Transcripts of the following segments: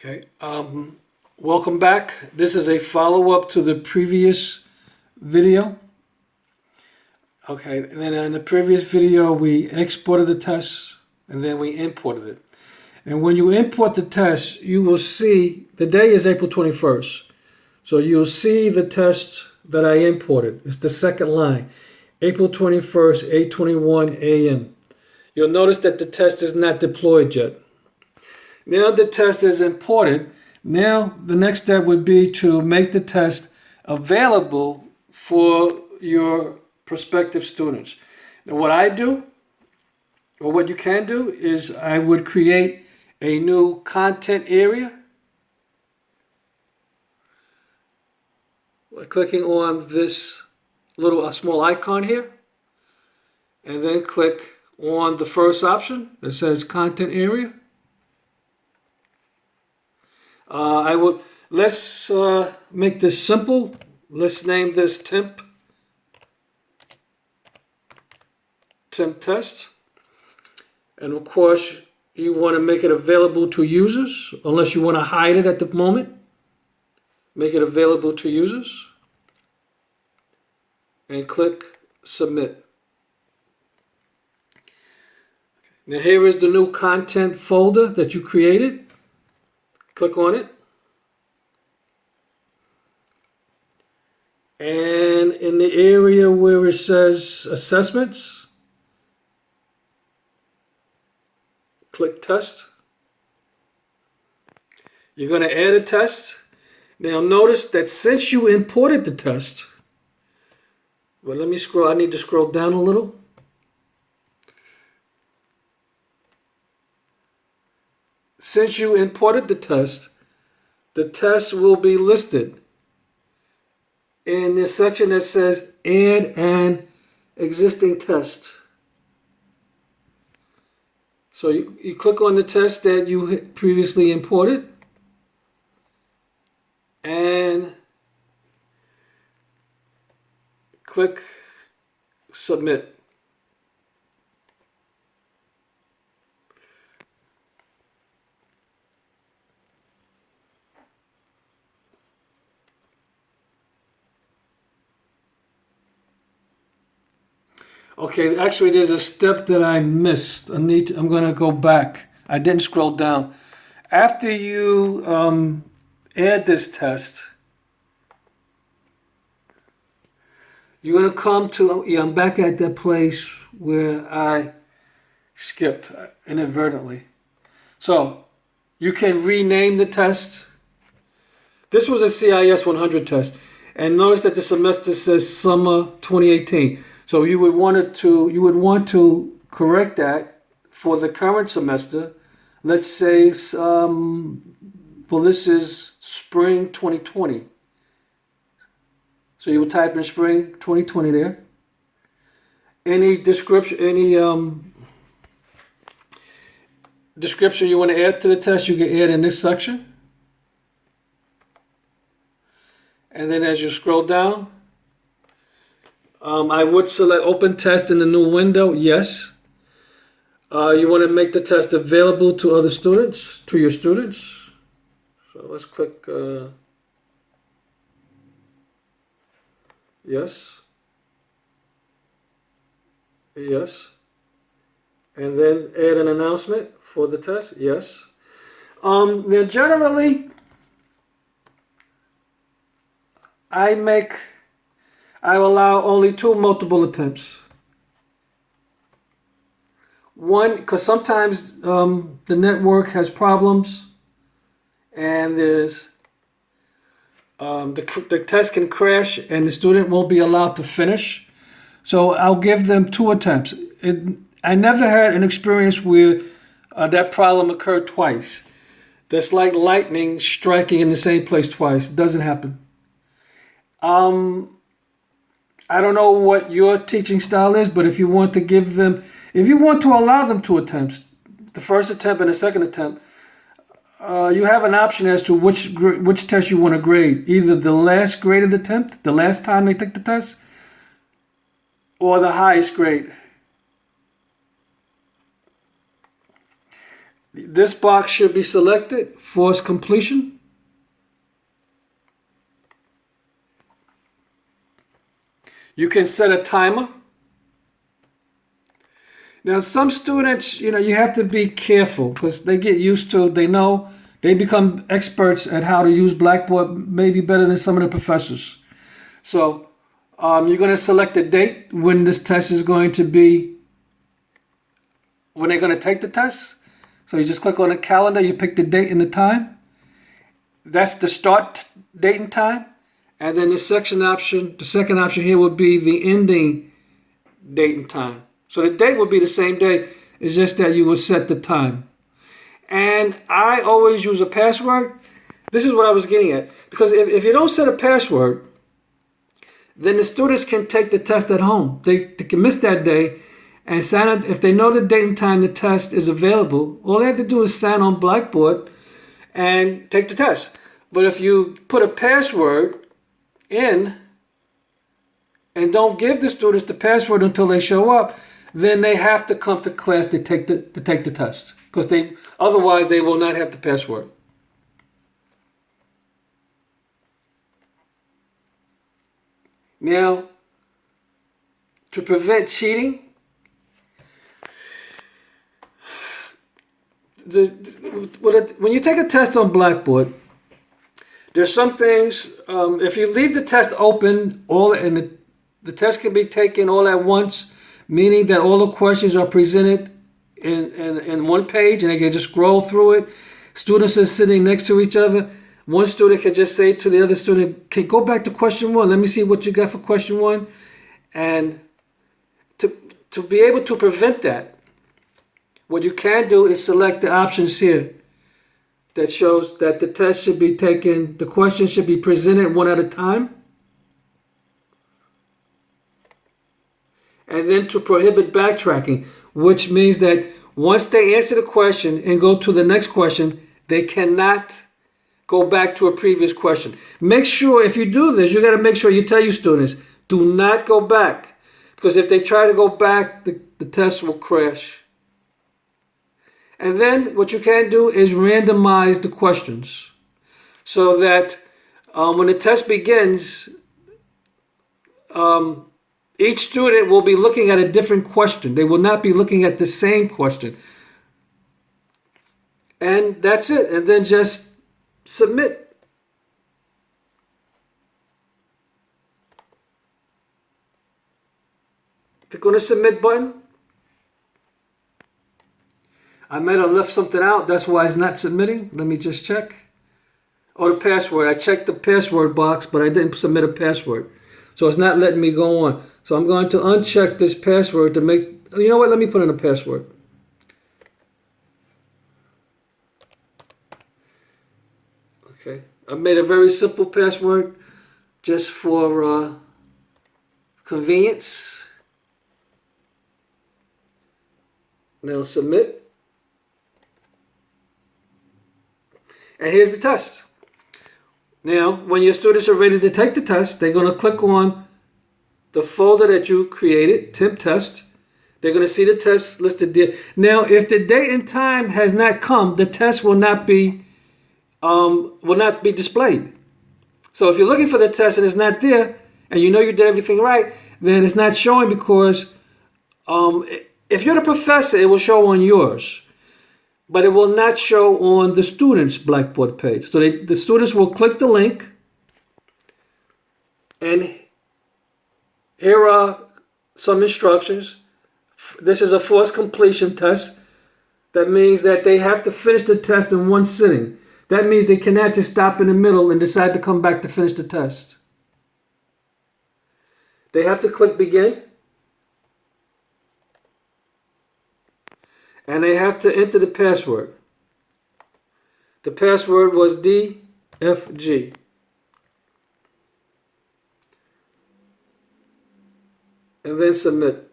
Okay, welcome back. This is a follow-up to the previous video. Okay, and then in the previous video we exported the test and then we imported it. And when you import the test, you will see the day is April 21st. So you'll see the test that I imported. It's the second line, April 21st, 8:21 a.m. You'll notice that the test is not deployed yet. Now the test is imported. Now the next step would be to make the test available for your prospective students. Now what I do, or what you can do, is I would create a new content area by clicking on this little small icon here, and then click on the first option that says content area. Let's make this simple. Let's name this temp test. And of course, you want to make it available to users, unless you want to hide it at the moment. Make it available to users. And click submit. Now here is the new content folder that you created. Click on it. And in the area where it says assessments, click test. You're going to add a test. Now notice that since you imported the test, well, let me scroll. I need to scroll down a little. Since you imported the test will be listed in this section that says add an existing test. So you click on the test that you previously imported and click submit. Okay, actually there's a step that I missed. I'm going to go back. I didn't scroll down. After you add this test, you're going to come to, I'm back at that place where I skipped inadvertently. So you can rename the test. This was a CIS 100 test. And notice that the semester says summer 2018. So you would want to correct that for the current semester. Let's say, well, this is spring 2020. So you would type in spring 2020 there. Any description, description you want to add to the test, you can add in this section. And then as you scroll down, I would select open test in the new window, yes. You want to make the test available to other students, to your students. So let's click yes. Yes. And then add an announcement for the test, yes. Now generally, I allow only 2 multiple attempts. One, because sometimes the network has problems and there's the test can crash and the student won't be allowed to finish. So I'll give them 2 attempts. I never had an experience where that problem occurred twice. That's like lightning striking in the same place twice. It doesn't happen. I don't know what your teaching style is, but if you want to allow them 2 attempts, the first attempt and the second attempt, you have an option as to which test you want to grade. Either the last graded attempt, the last time they took the test, or the highest grade. This box should be selected, force completion. You can set a timer. Now, some students, you have to be careful because they get used to, they become experts at how to use Blackboard, maybe better than some of the professors. So you're going to select the date when this test is going to be, when they're going to take the test. So you just click on the calendar, you pick the date and the time. That's the start date and time. And then the second option here would be the ending date and time. So the date would be the same day, it's just that you will set the time. And I always use a password. This is what I was getting at. Because if you don't set a password, then the students can take the test at home. They can miss that day and sign up. If they know the date and time the test is available, all they have to do is sign on Blackboard and take the test. But if you put a password in and don't give the students the password until they show up, then they have to come to class to take the test, because otherwise they will not have the password. Now, to prevent cheating, when you take a test on Blackboard, there's some things, if you leave the test open, the test can be taken all at once, meaning that all the questions are presented in one page and they can just scroll through it. Students are sitting next to each other. One student can just say to the other student, "Okay, go back to question one. Let me see what you got for question one." And to be able to prevent that, what you can do is select the options here that shows that the test should be taken, the questions should be presented one at a time. And then to prohibit backtracking, which means that once they answer the question and go to the next question, they cannot go back to a previous question. Make sure, if you do this, you got to make sure you tell your students, do not go back. Because if they try to go back, the test will crash. And then what you can do is randomize the questions so that when the test begins, each student will be looking at a different question. They will not be looking at the same question. And that's it. And then just submit. Click on the submit button. I might have left something out. That's why it's not submitting. Let me just check. Oh, the password. I checked the password box, but I didn't submit a password. So it's not letting me go on. So I'm going to uncheck this password to make, you know what, let me put in a password. Okay, I made a very simple password just for convenience. Now submit. And here's the test. Now, when your students are ready to take the test, they're going to click on the folder that you created, temp test. They're going to see the test listed there. Now, if the date and time has not come, the test will not be displayed. So if you're looking for the test and it's not there, and you know you did everything right, then it's not showing because if you're the professor, it will show on yours. But it will not show on the student's Blackboard page. So the students will click the link, and here are some instructions. This is a forced completion test. That means that they have to finish the test in one sitting. That means they cannot just stop in the middle and decide to come back to finish the test. They have to click begin. And they have to enter the password. The password was DFG. And then submit.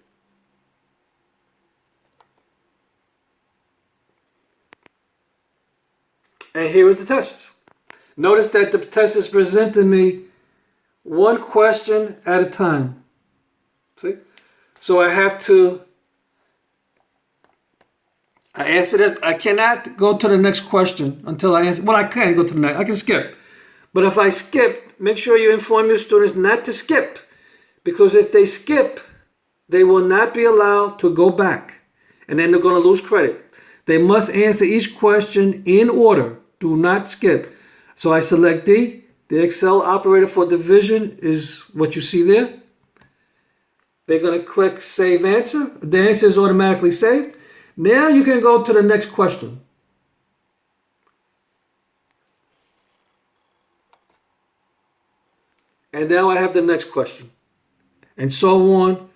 And here is the test. Notice that the test is presenting me one question at a time. See? So I have to I answered it. I cannot go to the next question until I answer. Well, I can go to the next. I can skip. But if I skip, make sure you inform your students not to skip. Because if they skip, they will not be allowed to go back. And then they're going to lose credit. They must answer each question in order. Do not skip. So I select D. The Excel operator for division is what you see there. They're going to click Save Answer. The answer is automatically saved. Now you can go to the next question. And now I have the next question. And so on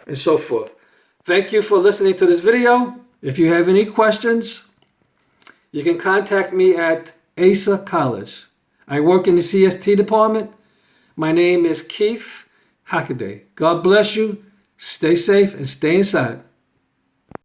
and so forth. Thank you for listening to this video. If you have any questions, you can contact me at Asa College. I work in the CST department. My name is Keith Hockaday. God bless you. Stay safe and stay inside.